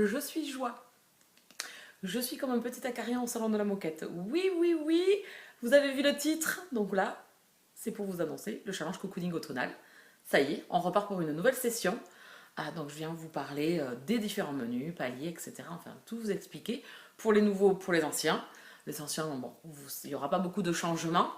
je suis joie. Je suis comme un petit acarion au salon de la moquette. Oui, oui, oui, vous avez vu le titre. Donc là, c'est pour vous annoncer le challenge cocooning automnal. Ça y est, on repart pour une nouvelle session. Donc je viens vous parler des différents menus, paliers, etc. Enfin, tout vous expliquer pour les nouveaux, pour les anciens. Les anciens, bon, il n'y aura pas beaucoup de changements.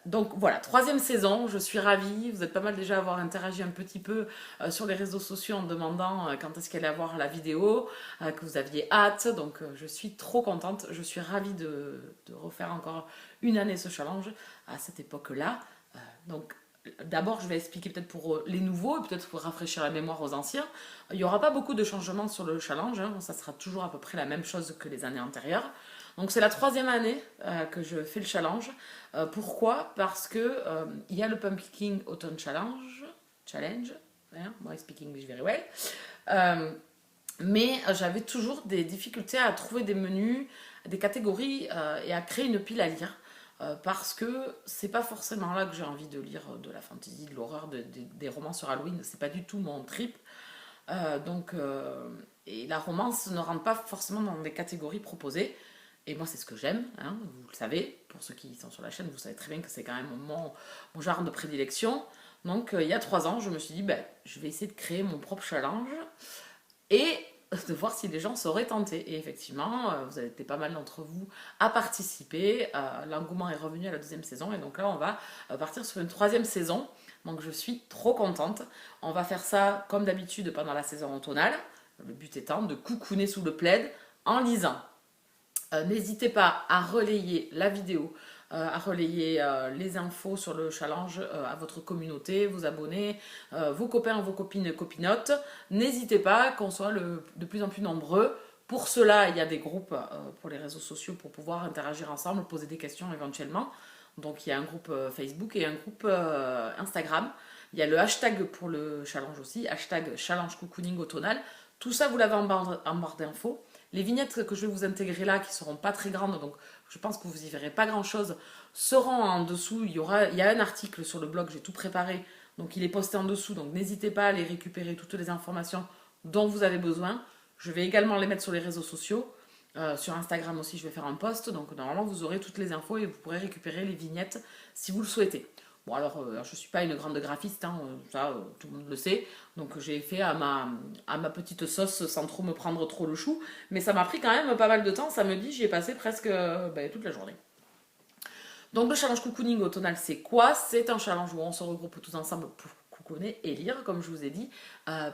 Donc voilà, troisième saison, je suis ravie. Vous êtes pas mal déjà à avoir interagi un petit peu sur les réseaux sociaux en demandant quand est-ce qu'elle allait avoir la vidéo, que vous aviez hâte. Donc je suis trop contente. Je suis ravie de refaire encore une année ce challenge à cette époque-là. Donc d'abord, je vais expliquer peut-être pour les nouveaux et peut-être pour rafraîchir la mémoire aux anciens. Il n'y aura pas beaucoup de changements sur le challenge, hein. Ça sera toujours à peu près la même chose que les années antérieures. Donc c'est la troisième année que je fais le challenge. Pourquoi? Parce que il y a le Pumpkin Autumn Challenge, hein, moi I speak English very well. Euh, mais j'avais toujours des difficultés à trouver des menus, des catégories et à créer une pile à lire. Parce que c'est pas forcément là que j'ai envie de lire de la fantasy, de l'horreur, des romans sur Halloween, c'est pas du tout mon trip. Et la romance ne rentre pas forcément dans des catégories proposées. Et moi, c'est ce que j'aime, hein, vous le savez. Pour ceux qui sont sur la chaîne, vous savez très bien que c'est quand même mon genre de prédilection. Donc, il y a 3 ans, je me suis dit, ben, je vais essayer de créer mon propre challenge et de voir si les gens seraient tentés. Et effectivement, vous avez été pas mal d'entre vous à participer. L'engouement est revenu à la deuxième saison. Et donc là, on va partir sur une troisième saison. Donc, je suis trop contente. On va faire ça comme d'habitude pendant la saison automnale. Le but étant de coucouner sous le plaid en lisant. N'hésitez pas à relayer la vidéo, à relayer les infos sur le challenge à votre communauté, vos abonnés, vos copains, vos copines, copinotes. N'hésitez pas qu'on soit de plus en plus nombreux. Pour cela, il y a des groupes pour les réseaux sociaux pour pouvoir interagir ensemble, poser des questions éventuellement. Donc il y a un groupe Facebook et un groupe Instagram. Il y a le hashtag pour le challenge aussi, hashtag challenge cocooning automnal. Tout ça, vous l'avez en barre d'infos. Les vignettes que je vais vous intégrer là, qui seront pas très grandes, donc je pense que vous y verrez pas grand chose, seront en dessous. Il y a un article sur le blog, j'ai tout préparé, donc il est posté en dessous. Donc n'hésitez pas à aller récupérer toutes les informations dont vous avez besoin. Je vais également les mettre sur les réseaux sociaux. Sur Instagram aussi, je vais faire un post. Donc normalement, vous aurez toutes les infos et vous pourrez récupérer les vignettes si vous le souhaitez. Bon, alors, je ne suis pas une grande graphiste, hein, ça, tout le monde le sait. Donc, j'ai fait à ma petite sauce sans trop me prendre trop le chou. Mais ça m'a pris quand même pas mal de temps. Samedi, j'y ai passé presque toute la journée. Donc, le challenge cocooning automnal, c'est quoi? C'est un challenge où on se regroupe tous ensemble pour cocooner et lire, comme je vous ai dit,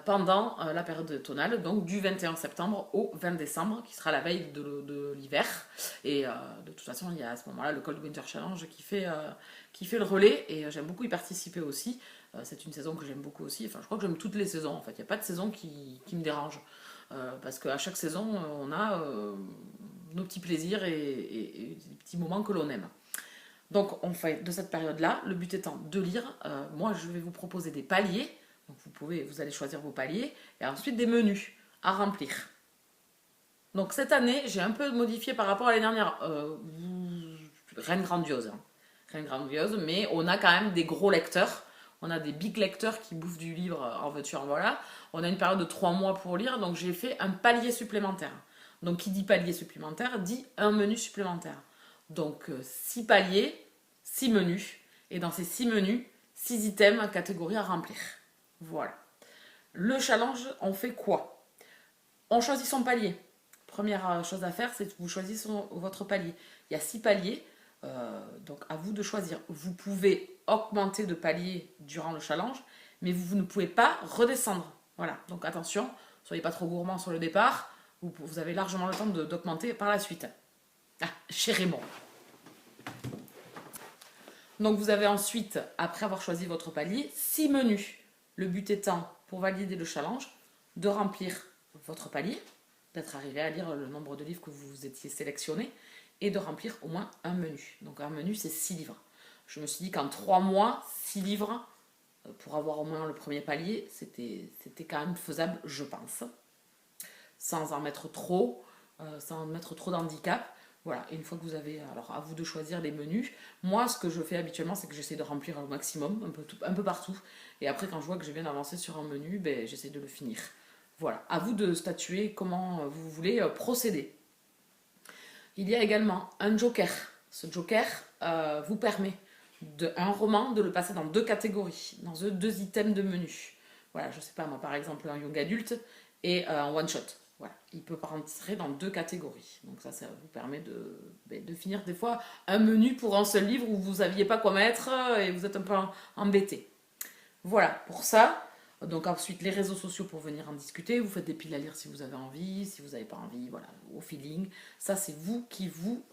pendant la période automnale, donc du 21 septembre au 20 décembre, qui sera la veille de l'hiver. Et de toute façon, il y a à ce moment-là le Cold Winter Challenge qui fait le relais, et j'aime beaucoup y participer aussi. C'est une saison que j'aime beaucoup aussi. Enfin, je crois que j'aime toutes les saisons, en fait. Il n'y a pas de saison qui me dérange. Parce qu'à chaque saison, on a nos petits plaisirs et des petits moments que l'on aime. Donc on fait de cette période-là, le but étant de lire. Moi, je vais vous proposer des paliers. Donc vous allez choisir vos paliers et ensuite des menus à remplir. Donc cette année, j'ai un peu modifié par rapport à l'année dernière. Rien de grandiose, hein. Rien de grandiose, mais on a quand même des gros lecteurs. On a des big lecteurs qui bouffent du livre en veux-tu, en voilà. On a une période de 3 mois pour lire, donc j'ai fait un palier supplémentaire. Donc qui dit palier supplémentaire dit un menu supplémentaire. Donc 6 paliers, 6 menus. Et dans ces 6 menus, 6 items, catégories à remplir. Voilà. Le challenge, on fait quoi? On choisit son palier. Première chose à faire, c'est que vous choisissez votre palier. Il y a 6 paliers, donc à vous de choisir. Vous pouvez augmenter de palier durant le challenge, mais vous ne pouvez pas redescendre. Voilà, donc attention, soyez pas trop gourmand sur le départ. Vous avez largement le temps d'augmenter par la suite. Ah, chez Raymond. Donc vous avez ensuite, après avoir choisi votre palier, 6 menus. Le but étant, pour valider le challenge, de remplir votre palier, d'être arrivé à lire le nombre de livres que vous étiez sélectionné, et de remplir au moins un menu. Donc un menu, c'est 6 livres. Je me suis dit qu'en 3 mois, 6 livres, pour avoir au moins le premier palier, c'était quand même faisable, je pense. Sans en mettre trop, sans mettre trop d'handicap. Voilà, et une fois que vous avez, alors à vous de choisir les menus. Moi, ce que je fais habituellement, c'est que j'essaie de remplir au maximum, un peu partout. Et après, quand je vois que je viens d'avancer sur un menu, ben, j'essaie de le finir. Voilà, à vous de statuer comment vous voulez procéder. Il y a également un joker. Ce joker vous permet un roman de le passer dans deux catégories, dans deux items de menu. Voilà, je sais pas moi, par exemple un young adulte et un one shot. Voilà, il peut rentrer dans deux catégories. Donc ça vous permet de finir des fois un menu pour un seul livre où vous saviez pas quoi mettre et vous êtes un peu embêté. Voilà, pour ça. Donc ensuite, les réseaux sociaux pour venir en discuter. Vous faites des piles à lire si vous avez envie, si vous n'avez pas envie, voilà, au feeling. Ça, c'est vous qui vous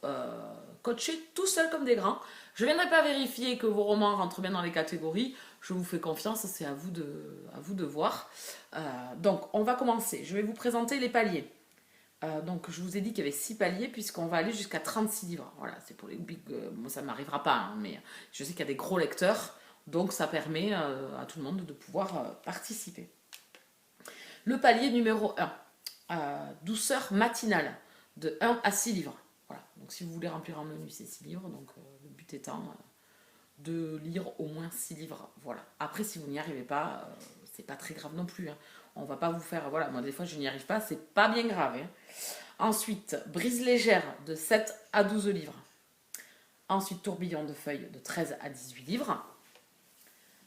coachez tout seul comme des grands. Je ne viendrai pas vérifier que vos romans rentrent bien dans les catégories. Je vous fais confiance, c'est à vous de voir. Donc, on va commencer. Je vais vous présenter les paliers. Donc, je vous ai dit qu'il y avait 6 paliers, puisqu'on va aller jusqu'à 36 livres. Voilà, c'est pour les big. Moi, ça ne m'arrivera pas, hein, mais je sais qu'il y a des gros lecteurs. Donc ça permet à tout le monde de pouvoir participer. Le palier numéro 1, douceur matinale, de 1 à 6 livres. Voilà. Donc si vous voulez remplir un menu, c'est 6 livres. Donc le but étant de lire au moins 6 livres. Voilà. Après, si vous n'y arrivez pas, c'est pas très grave non plus. Hein. On va pas vous faire. Voilà, moi des fois je n'y arrive pas, c'est pas bien grave. Hein. Ensuite, brise légère, de 7 à 12 livres. Ensuite, tourbillon de feuilles, de 13 à 18 livres.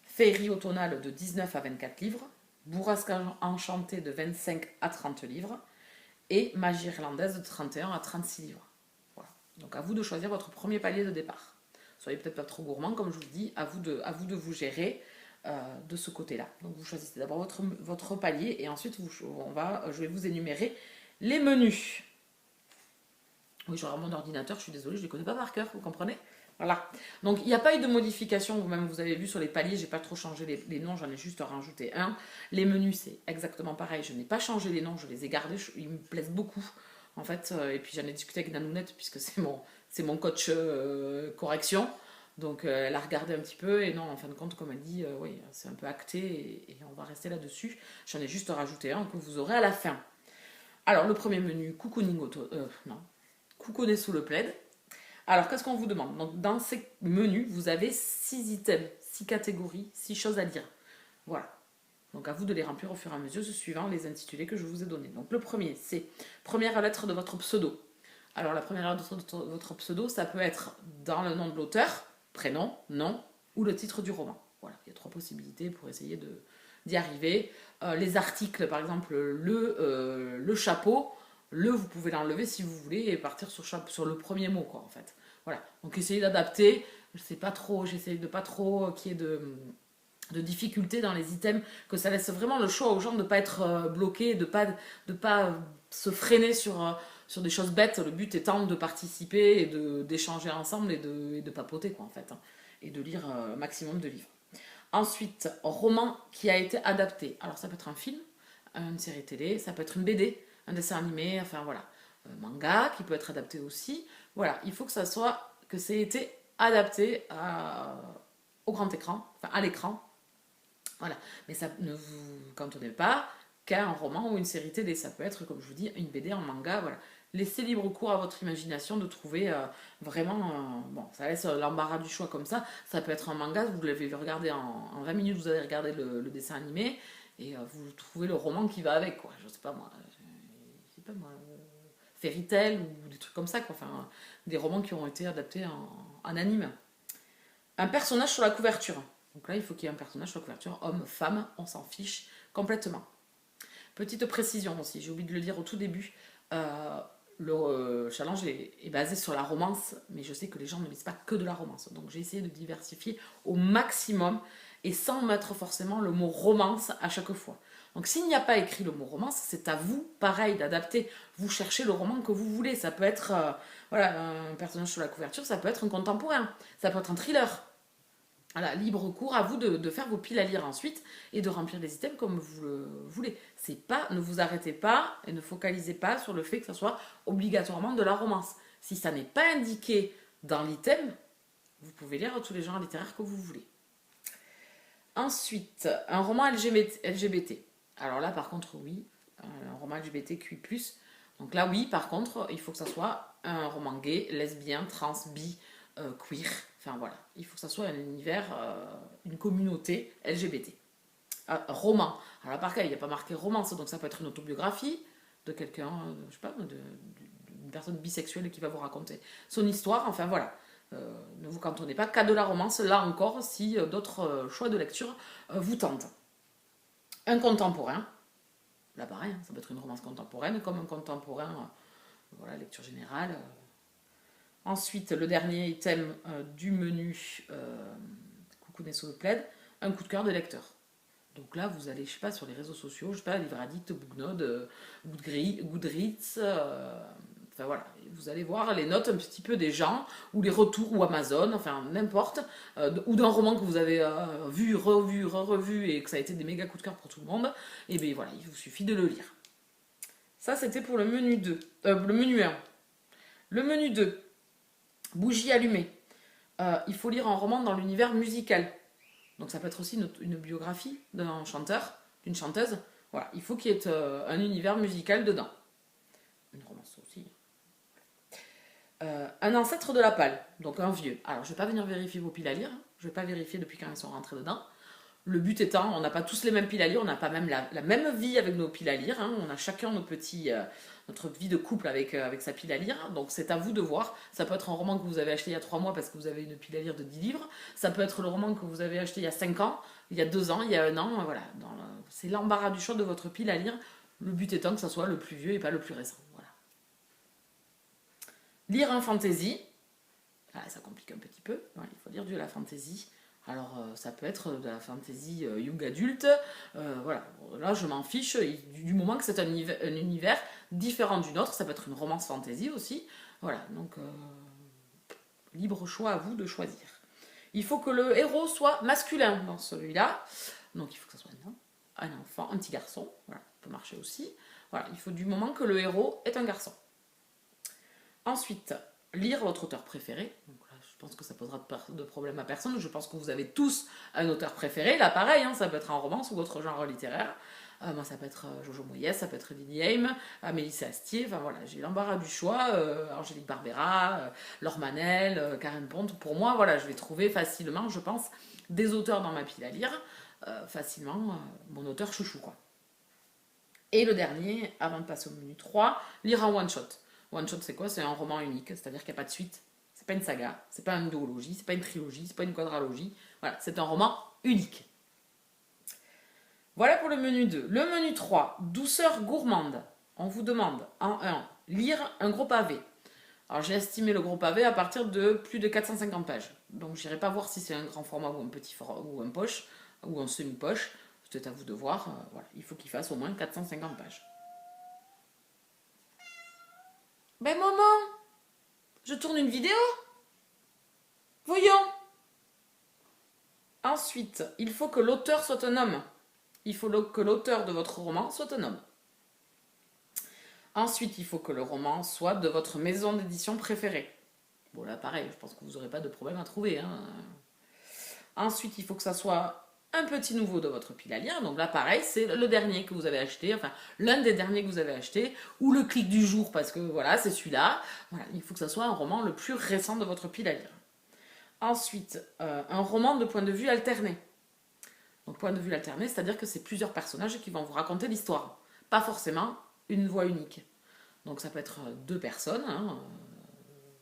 Féerie automnale de 19 à 24 livres, Bourrasque enchantée de 25 à 30 livres et Magie irlandaise de 31 à 36 livres. Voilà. Donc à vous de choisir votre premier palier de départ. Soyez peut-être pas trop gourmand, comme je vous dis, à vous de vous gérer de ce côté-là. Donc vous choisissez d'abord votre palier et ensuite je vais vous énumérer les menus. Oui, je regarde mon ordinateur, je suis désolée, je ne les connais pas par cœur, vous comprenez? Voilà. Donc il n'y a pas eu de modification, vous-même vous avez vu sur les paliers, j'ai pas trop changé les noms, j'en ai juste rajouté un. Les menus c'est exactement pareil, je n'ai pas changé les noms, je les ai gardés, ils me plaisent beaucoup en fait. Et puis j'en ai discuté avec Nanounette puisque c'est mon coach correction. Donc elle a regardé un petit peu et non, en fin de compte, comme elle dit, oui, c'est un peu acté et on va rester là-dessus. J'en ai juste rajouté un que vous aurez à la fin. Alors le premier menu, Cocooning non, Coucounet sous le plaid. Alors, qu'est-ce qu'on vous demande? Donc, dans ces menus, vous avez 6 items, 6 catégories, 6 choses à dire. Voilà. Donc, à vous de les remplir au fur et à mesure, suivant les intitulés que je vous ai donnés. Donc, le premier, c'est première lettre de votre pseudo. Alors, la première lettre de votre pseudo, ça peut être dans le nom de l'auteur, prénom, nom, ou le titre du roman. Voilà, il y a 3 possibilités pour essayer d'y arriver. Les articles, par exemple, le chapeau, vous pouvez l'enlever si vous voulez et partir sur le premier mot, quoi, en fait. Voilà. Donc, essayez d'adapter. J'essaie de pas trop qu'il y ait de difficultés dans les items, que ça laisse vraiment le choix aux gens de ne pas être bloqués, de pas se freiner sur des choses bêtes. Le but étant de participer et d'échanger ensemble et de papoter, quoi, en fait. Hein, et de lire un maximum de livres. Ensuite, roman qui a été adapté. Alors, ça peut être un film, une série télé, ça peut être une BD, un dessin animé, enfin voilà. Manga qui peut être adapté aussi. Voilà, il faut que ça ait été adapté au grand écran, enfin à l'écran. Voilà, mais ça ne vous cantonnez pas qu'à un roman ou une série télé. Ça peut être, comme je vous dis, une BD, un manga, voilà. Laissez libre cours à votre imagination de trouver vraiment. Bon, ça laisse l'embarras du choix comme ça. Ça peut être un manga, vous l'avez regardé en 20 minutes, vous avez regardé le dessin animé et vous trouvez le roman qui va avec, quoi. Je sais pas moi. Fairy Tail ou des trucs comme ça, quoi. Enfin, des romans qui ont été adaptés en anime. Un personnage sur la couverture. Donc là, il faut qu'il y ait un personnage sur la couverture, homme, femme, on s'en fiche complètement. Petite précision aussi, j'ai oublié de le dire au tout début. Le challenge est basé sur la romance, mais je sais que les gens ne lisent pas que de la romance. Donc j'ai essayé de diversifier au maximum et sans mettre forcément le mot romance à chaque fois. Donc s'il n'y a pas écrit le mot romance, c'est à vous, pareil, d'adapter. Vous cherchez le roman que vous voulez. Ça peut être voilà, un personnage sur la couverture, ça peut être un contemporain, ça peut être un thriller. Voilà, libre cours à vous de faire vos piles à lire ensuite et de remplir les items comme vous le voulez. Ne vous arrêtez pas et ne focalisez pas sur le fait que ça soit obligatoirement de la romance. Si ça n'est pas indiqué dans l'item, vous pouvez lire tous les genres littéraires que vous voulez. Ensuite, un roman LGBT. Alors là, par contre, oui, un roman LGBTQI+. Donc là, oui, par contre, il faut que ça soit un roman gay, lesbien, trans, bi, queer. Enfin voilà, il faut que ça soit un univers, une communauté LGBT. Ah, roman. Alors, par contre, il n'y a pas marqué romance, donc ça peut être une autobiographie de quelqu'un, je sais pas, d'une personne bisexuelle qui va vous raconter son histoire. Enfin, voilà. Ne vous cantonnez pas qu'à de la romance, là encore, si d'autres choix de lecture vous tentent. Un contemporain. Là, pareil, hein, ça peut être une romance contemporaine, comme un contemporain, voilà, lecture générale. Ensuite, le dernier item du menu Coucou Nesso le plaid, un coup de cœur de lecteur. Donc là, vous allez, je sais pas, sur les réseaux sociaux, je sais pas, Livre Addict, Booknode, Goodreads, enfin voilà, vous allez voir les notes un petit peu des gens, ou les retours, ou Amazon, enfin n'importe, ou d'un roman que vous avez vu, revu, re-revu, et que ça a été des méga coups de cœur pour tout le monde, et bien voilà, il vous suffit de le lire. Ça, c'était pour le menu 2, le menu 1. Le menu 2, bougie allumée. Il faut lire un roman dans l'univers musical. Donc ça peut être aussi une biographie d'un chanteur, d'une chanteuse. Voilà, il faut qu'il y ait un univers musical dedans. Une romance aussi. Un ancêtre de la palle, donc un vieux. Alors je ne vais pas venir vérifier vos piles à lire, je ne vais pas vérifier depuis quand ils sont rentrés dedans. Le but étant, on n'a pas tous les mêmes piles à lire, on n'a pas même la même vie avec nos piles à lire, hein. On a chacun notre vie de couple avec sa pile à lire, donc c'est à vous de voir. Ça peut être un roman que vous avez acheté il y a 3 mois parce que vous avez une pile à lire de 10 livres, ça peut être le roman que vous avez acheté il y a 5 ans, il y a 2 ans, il y a 1 an, voilà. C'est l'embarras du choix de votre pile à lire, le but étant que ça soit le plus vieux et pas le plus récent. Voilà. Lire un fantasy, ça complique un petit peu, il faut lire de la fantasy. Alors, ça peut être de la fantasy young adulte, voilà. Là, je m'en fiche, du moment que c'est un univers différent du nôtre, ça peut être une romance fantasy aussi, voilà, donc libre choix à vous de choisir. Il faut que le héros soit masculin dans celui-là, donc il faut que ce soit un enfant, un petit garçon, voilà, ça peut marcher aussi, voilà, il faut du moment que le héros est un garçon. Ensuite, lire votre auteur préféré, donc là, je pense que ça posera de problème à personne. Je pense que vous avez tous un auteur préféré. Là, pareil, hein, ça peut être en romance ou autre genre littéraire. Moi, ça peut être Jojo Moyes, ça peut être Lily Haim, Mélissa Astier. Enfin voilà, j'ai l'embarras du choix. Angélique Barbera, Laure Manel, Karen Ponte. Pour moi, voilà, je vais trouver facilement, je pense, des auteurs dans ma pile à lire. Facilement, mon auteur chouchou, quoi. Et le dernier, avant de passer au menu 3, lire un one-shot. One-shot, c'est quoi? C'est un roman unique, c'est-à-dire qu'il n'y a pas de suite. C'est pas une saga, c'est pas une duologie, c'est pas une trilogie, c'est pas une quadralogie. Voilà, c'est un roman unique. Voilà pour le menu 2. Le menu 3, douceur gourmande. On vous demande en 1, lire un gros pavé. Alors j'ai estimé le gros pavé à partir de plus de 450 pages. Donc j'irai pas voir si c'est un grand format ou un petit format ou un poche ou un semi-poche. C'est à vous de voir. Voilà, il faut qu'il fasse au moins 450 pages. Ben maman, je tourne une vidéo. Voyons. Ensuite, il faut que l'auteur soit un homme. Il faut que l'auteur de votre roman soit un homme. Ensuite, il faut que le roman soit de votre maison d'édition préférée. Bon là, pareil, je pense que vous n'aurez pas de problème à trouver, hein. Ensuite, il faut que ça soit un petit nouveau de votre pile à lire. Donc là, pareil, c'est le dernier que vous avez acheté, enfin l'un des derniers que vous avez acheté, ou le clic du jour, parce que voilà, c'est celui-là. Voilà, il faut que ça soit un roman le plus récent de votre pile à lire. Ensuite, un roman de point de vue alterné. Donc point de vue alterné, c'est-à-dire que c'est plusieurs personnages qui vont vous raconter l'histoire. Pas forcément une voix unique. Donc ça peut être 2 personnes, hein.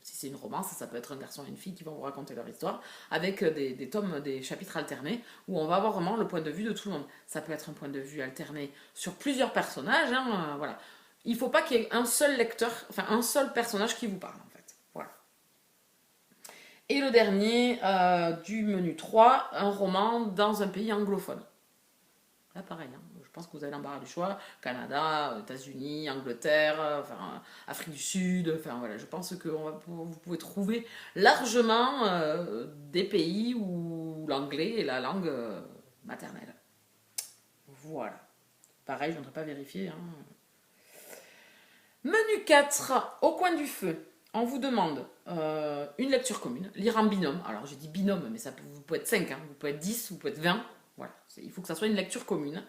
Si c'est une romance, ça peut être un garçon et une fille qui vont vous raconter leur histoire, avec des tomes, des chapitres alternés, où on va avoir vraiment le point de vue de tout le monde. Ça peut être un point de vue alterné sur plusieurs personnages, hein, voilà. Il ne faut pas qu'il y ait un seul lecteur, enfin un seul personnage qui vous parle, en fait. Voilà. Et le dernier, du menu 3, un roman dans un pays anglophone. Là, pareil, hein. Je pense que vous avez l'embarras du choix. Canada, États-Unis, Angleterre, enfin, Afrique du Sud. Enfin, voilà, je pense que vous pouvez trouver largement des pays où l'anglais est la langue maternelle. Voilà. Pareil, je ne voudrais pas vérifier, hein. Menu 4, au coin du feu. On vous demande une lecture commune, lire en binôme. Alors j'ai dit binôme, mais vous pouvez être 5, hein. Vous pouvez être 10, vous pouvez être 20. Voilà, il faut que ça soit une lecture commune.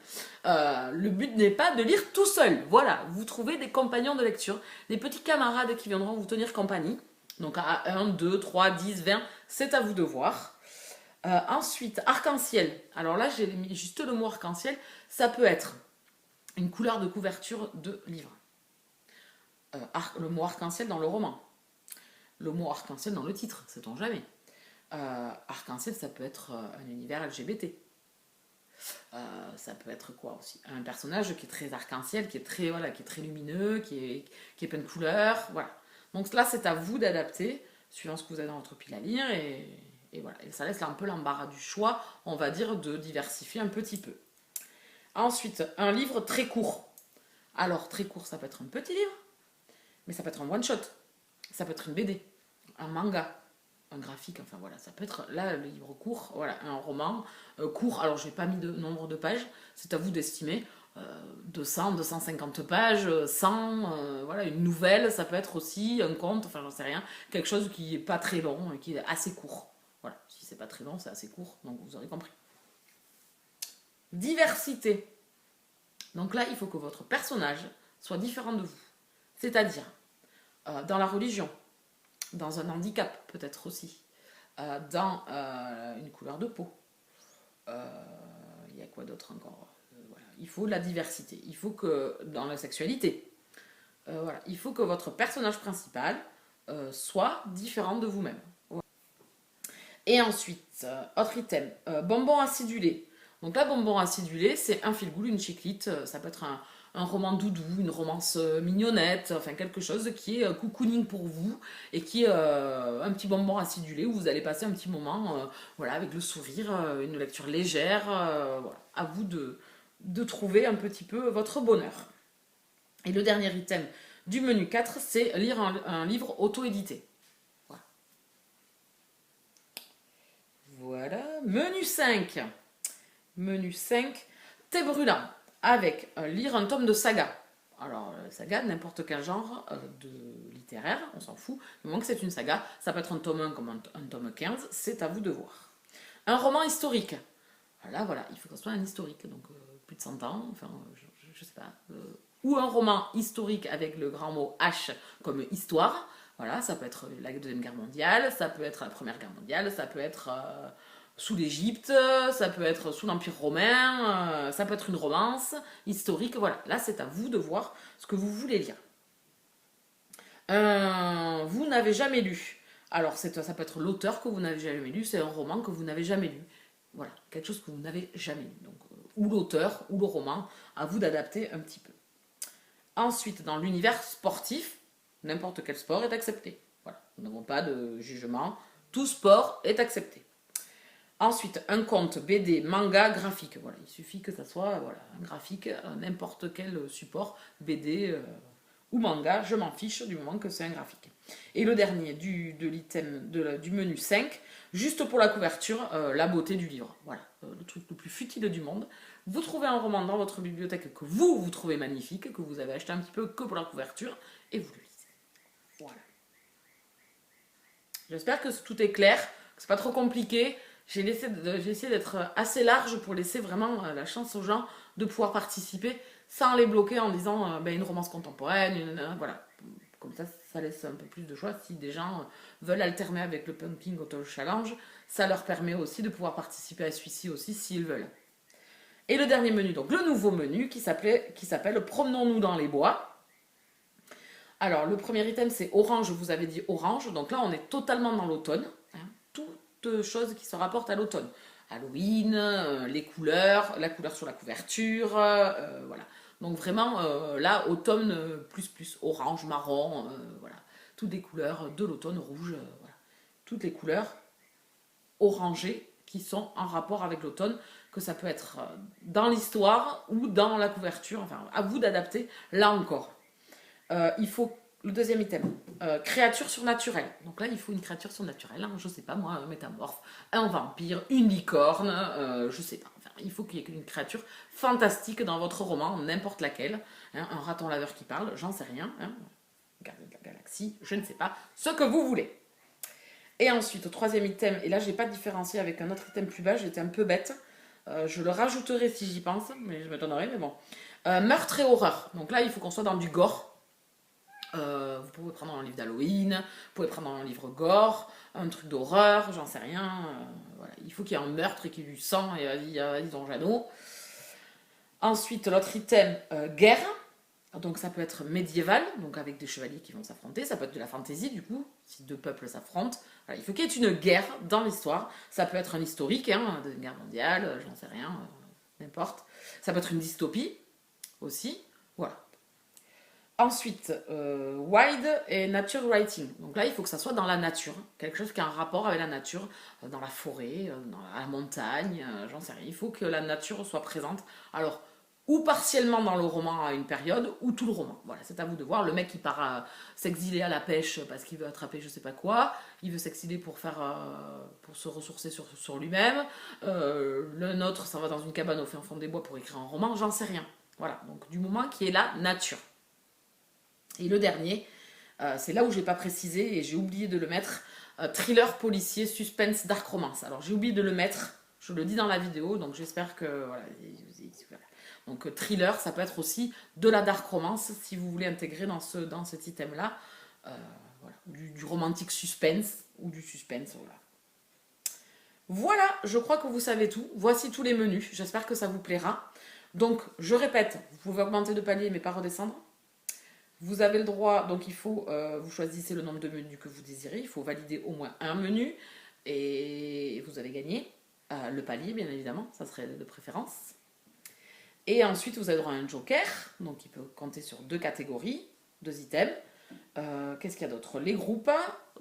Le but n'est pas de lire tout seul. Voilà, vous trouvez des compagnons de lecture, des petits camarades qui viendront vous tenir compagnie. Donc à 1, 2, 3, 10, 20, c'est à vous de voir. Ensuite, arc-en-ciel. Alors là, j'ai mis juste le mot arc-en-ciel. Ça peut être une couleur de couverture de livre. Le mot arc-en-ciel dans le roman. Le mot arc-en-ciel dans le titre, sait-on jamais. Arc-en-ciel, ça peut être un univers LGBT. Ça peut être quoi aussi? Un personnage qui est très arc-en-ciel, qui est très, voilà, qui est très lumineux, qui est plein de couleurs. Voilà. Donc là, c'est à vous d'adapter, suivant ce que vous avez dans votre pile à lire. Et voilà. Et ça laisse un peu l'embarras du choix, on va dire, de diversifier un petit peu. Ensuite, un livre très court. Alors, très court, ça peut être un petit livre, mais ça peut être un one-shot. Ça peut être une BD, un manga, un graphique, enfin voilà, ça peut être là le livre court, voilà, un roman court. Alors je n'ai pas mis de nombre de pages, c'est à vous d'estimer. 200, 250 pages, 100, voilà, une nouvelle, ça peut être aussi un conte, enfin j'en sais rien, quelque chose qui n'est pas très long, qui est assez court. Voilà, si c'est pas très long, c'est assez court, donc vous aurez compris. Diversité. Donc là, il faut que votre personnage soit différent de vous. C'est-à-dire, dans la religion, dans un handicap peut-être aussi, dans une couleur de peau. Il y a quoi d'autre encore? Voilà. Il faut de la diversité. Il faut que, dans la sexualité, voilà. Il faut que votre personnage principal soit différent de vous-même. Voilà. Et ensuite, autre item, bonbon acidulé. Donc là, bonbon acidulé, c'est un feel-good, une chiclite. Ça peut être un roman doudou, une romance mignonnette, enfin quelque chose qui est cocooning pour vous et qui est un petit bonbon acidulé où vous allez passer un petit moment voilà, avec le sourire, une lecture légère. Voilà. À vous de trouver un petit peu votre bonheur. Et le dernier item du menu 4, c'est lire un livre auto-édité. Voilà. Voilà. Menu 5. Menu 5, thé brûlant, avec lire un tome de saga. Alors, saga, n'importe quel genre de littéraire, on s'en fout. Du moment que c'est une saga, ça peut être un tome 1 comme un tome 15, c'est à vous de voir. Un roman historique. Là, voilà, il faut que ce soit un historique, donc plus de 100 ans, enfin, je sais pas. Ou un roman historique avec le grand mot H comme histoire. Voilà, ça peut être la Deuxième Guerre mondiale, ça peut être la Première Guerre mondiale, ça peut être sous l'Égypte, ça peut être sous l'Empire romain, ça peut être une romance historique. Voilà, là c'est à vous de voir ce que vous voulez lire. Vous n'avez jamais lu. Alors ça peut être l'auteur que vous n'avez jamais lu, c'est un roman que vous n'avez jamais lu. Voilà, quelque chose que vous n'avez jamais lu. Donc, ou l'auteur, ou le roman, à vous d'adapter un petit peu. Ensuite, dans l'univers sportif, n'importe quel sport est accepté. Voilà, nous n'avons pas de jugement, tout sport est accepté. Ensuite, un conte, BD, manga, graphique. Voilà, il suffit que ça soit voilà, un graphique, n'importe quel support, BD ou manga, je m'en fiche du moment que c'est un graphique. Et le dernier de l'item du menu 5, juste pour la couverture, la beauté du livre. Voilà, le truc le plus futile du monde. Vous trouvez un roman dans votre bibliothèque que vous trouvez magnifique, que vous avez acheté un petit peu que pour la couverture, et vous le lisez. Voilà. J'espère que tout est clair, que c'est pas trop compliqué. J'ai essayé d'être assez large pour laisser vraiment la chance aux gens de pouvoir participer sans les bloquer en disant une romance contemporaine, voilà. Comme ça laisse un peu plus de choix. Si des gens veulent alterner avec le Pumping Auto Challenge, ça leur permet aussi de pouvoir participer à celui-ci aussi s'ils veulent. Et le dernier menu, donc le nouveau menu qui s'appelle Promenons-nous dans les bois. Alors le premier item c'est orange, je vous avais dit orange, donc là on est totalement dans l'automne. Toutes choses qui se rapportent à l'automne. Halloween, les couleurs, la couleur sur la couverture, voilà. Donc vraiment, là, automne plus, orange, marron, voilà. Toutes les couleurs de l'automne, rouge, voilà. Toutes les couleurs orangées qui sont en rapport avec l'automne, que ça peut être dans l'histoire ou dans la couverture, enfin, à vous d'adapter, là encore. Il faut le deuxième item, créature surnaturelle. Donc là, il faut une créature surnaturelle, hein, je sais pas moi, un métamorphe, un vampire, une licorne, je sais pas. Enfin, il faut qu'il y ait une créature fantastique dans votre roman, n'importe laquelle. Hein, un raton laveur qui parle, j'en sais rien. Hein, Gardien de la galaxie, je ne sais pas. Ce que vous voulez. Et ensuite, au troisième item, et là, je n'ai pas différencié avec un autre item plus bas, j'étais un peu bête. Je le rajouterai si j'y pense, mais je m'étonnerai, mais bon. Meurtre et horreur. Donc là, il faut qu'on soit dans du gore. Vous pouvez prendre un livre d'Halloween, vous pouvez prendre un livre gore, un truc d'horreur, j'en sais rien. Voilà. voilà. Il faut qu'il y ait un meurtre et qu'il y ait du sang, et vas-y, Don Jeannot. Ensuite, l'autre item, guerre. Donc ça peut être médiéval, donc avec des chevaliers qui vont s'affronter. Ça peut être de la fantaisie, du coup, si deux peuples s'affrontent. Voilà, il faut qu'il y ait une guerre dans l'histoire. Ça peut être un historique, hein, de guerre mondiale, j'en sais rien, n'importe. Ça peut être une dystopie aussi. Voilà. Ensuite, wild et nature writing. Donc là, il faut que ça soit dans la nature, quelque chose qui a un rapport avec la nature, dans la forêt, dans la montagne, j'en sais rien. Il faut que la nature soit présente. Alors, ou partiellement dans le roman à une période, ou tout le roman. Voilà, c'est à vous de voir. Le mec, il part s'exiler à la pêche parce qu'il veut attraper je sais pas quoi. Il veut s'exiler pour pour se ressourcer sur lui-même. Le nôtre, ça va dans une cabane au fin fond des bois pour écrire un roman. J'en sais rien. Voilà, donc du moment qui est la nature. Et le dernier, c'est là où j'ai pas précisé et j'ai oublié de le mettre, thriller policier, suspense, dark romance. Alors j'ai oublié de le mettre, je le dis dans la vidéo, donc j'espère que... Voilà. Donc thriller, ça peut être aussi de la dark romance, si vous voulez intégrer dans cet item-là. Voilà. Du romantique suspense, ou du suspense, voilà. Voilà, je crois que vous savez tout. Voici tous les menus, j'espère que ça vous plaira. Donc, je répète, vous pouvez augmenter de palier mais pas redescendre. Vous avez le droit, donc il faut, vous choisissez le nombre de menus que vous désirez, il faut valider au moins un menu, et vous avez gagné le palier, bien évidemment, ça serait de préférence. Et ensuite, vous avez droit à un joker, donc il peut compter sur 2 catégories, 2 items. Qu'est-ce qu'il y a d'autre? Les groupes,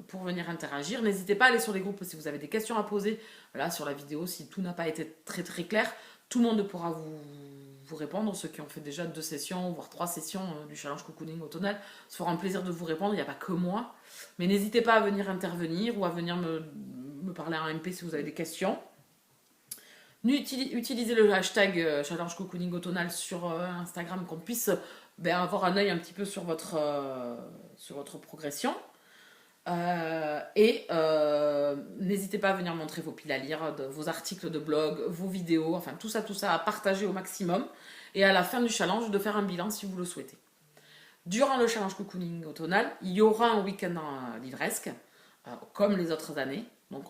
pour venir interagir. N'hésitez pas à aller sur les groupes si vous avez des questions à poser. Là, sur la vidéo, si tout n'a pas été très très clair, tout le monde pourra vous répondre. Ceux qui ont fait déjà 2 sessions, voire 3 sessions du challenge cocooning automnal, se fera un plaisir de vous répondre. Il n'y a pas que moi. Mais n'hésitez pas à venir intervenir ou à venir me parler en MP si vous avez des questions. Utilisez le hashtag challenge cocooning automnal sur Instagram, qu'on puisse avoir un œil un petit peu sur votre progression. N'hésitez pas à venir montrer vos piles à lire, vos articles de blog, vos vidéos, enfin tout ça à partager au maximum. Et à la fin du challenge, de faire un bilan si vous le souhaitez. Durant le challenge cocooning automnal, il y aura un week-end livresque, comme les autres années. Donc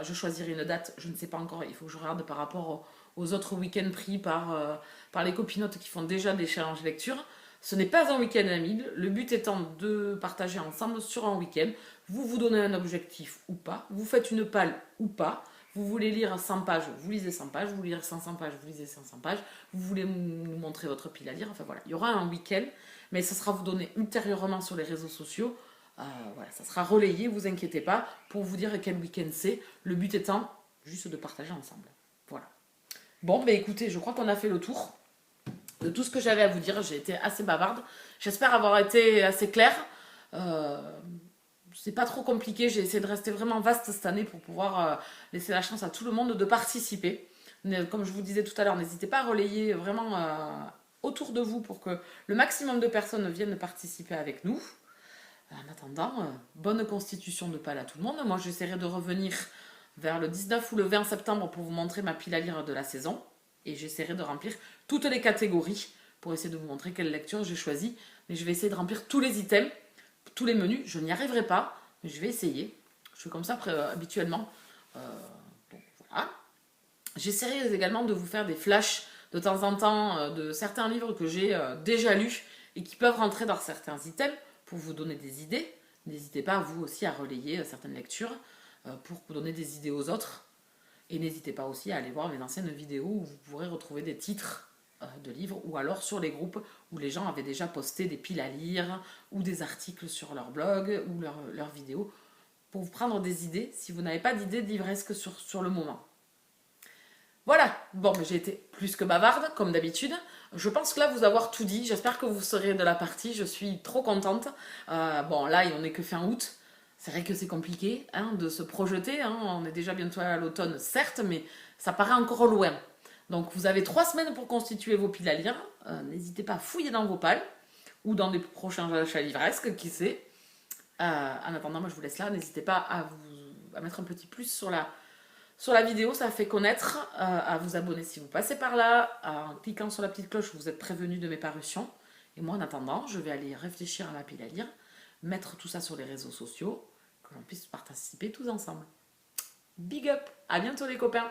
je choisirai une date, je ne sais pas encore, il faut que je regarde par rapport aux autres week-ends pris par les copinotes qui font déjà des challenges lecture. Ce n'est pas un week-end à 1000, le but étant de partager ensemble sur un week-end. Vous vous donnez un objectif ou pas, vous faites une palle ou pas. Vous voulez lire 100 pages, vous lisez 100 pages, vous voulez lire 500 pages, vous lisez 500 pages, vous voulez nous montrer votre pile à lire, enfin voilà, il y aura un week-end, mais ça sera vous donné ultérieurement sur les réseaux sociaux. Voilà, ça sera relayé, vous inquiétez pas, pour vous dire quel week-end c'est, le but étant juste de partager ensemble. Voilà. Bon, écoutez, je crois qu'on a fait le tour de tout ce que j'avais à vous dire. J'ai été assez bavarde. J'espère avoir été assez claire. C'est pas trop compliqué. J'ai essayé de rester vraiment vaste cette année pour pouvoir laisser la chance à tout le monde de participer. Comme je vous disais tout à l'heure, n'hésitez pas à relayer vraiment autour de vous pour que le maximum de personnes viennent participer avec nous. En attendant, bonne constitution de pâle à tout le monde. Moi, j'essaierai de revenir vers le 19 ou le 20 septembre pour vous montrer ma pile à lire de la saison. Et j'essaierai de remplir toutes les catégories pour essayer de vous montrer quelle lecture j'ai choisi. Mais je vais essayer de remplir tous les items, tous les menus. Je n'y arriverai pas, mais je vais essayer. Je fais comme ça habituellement. Donc voilà. J'essaierai également de vous faire des flashs de temps en temps de certains livres que j'ai déjà lus et qui peuvent rentrer dans certains items pour vous donner des idées. N'hésitez pas, vous aussi, à relayer certaines lectures pour vous donner des idées aux autres. Et n'hésitez pas aussi à aller voir mes anciennes vidéos où vous pourrez retrouver des titres de livres ou alors sur les groupes où les gens avaient déjà posté des piles à lire ou des articles sur leur blog ou leurs vidéos pour vous prendre des idées si vous n'avez pas d'idées livresques sur le moment. Voilà, bon, j'ai été plus que bavarde, comme d'habitude. Je pense que là, vous avoir tout dit. J'espère que vous serez de la partie. Je suis trop contente. Bon, là, on n'est que fin août. C'est vrai que c'est compliqué de se projeter. On est déjà bientôt à l'automne, certes, mais ça paraît encore loin. Donc, vous avez 3 semaines pour constituer vos piles à lire. N'hésitez pas à fouiller dans vos pales ou dans des prochains achats livresques, qui sait. En attendant, moi, je vous laisse là. N'hésitez pas à mettre un petit plus sur la vidéo, ça fait connaître, à vous abonner si vous passez par là, en cliquant sur la petite cloche, vous êtes prévenu de mes parutions. Et moi, en attendant, je vais aller réfléchir à ma pile à lire, mettre tout ça sur les réseaux sociaux, que l'on puisse participer tous ensemble. Big up. À bientôt les copains.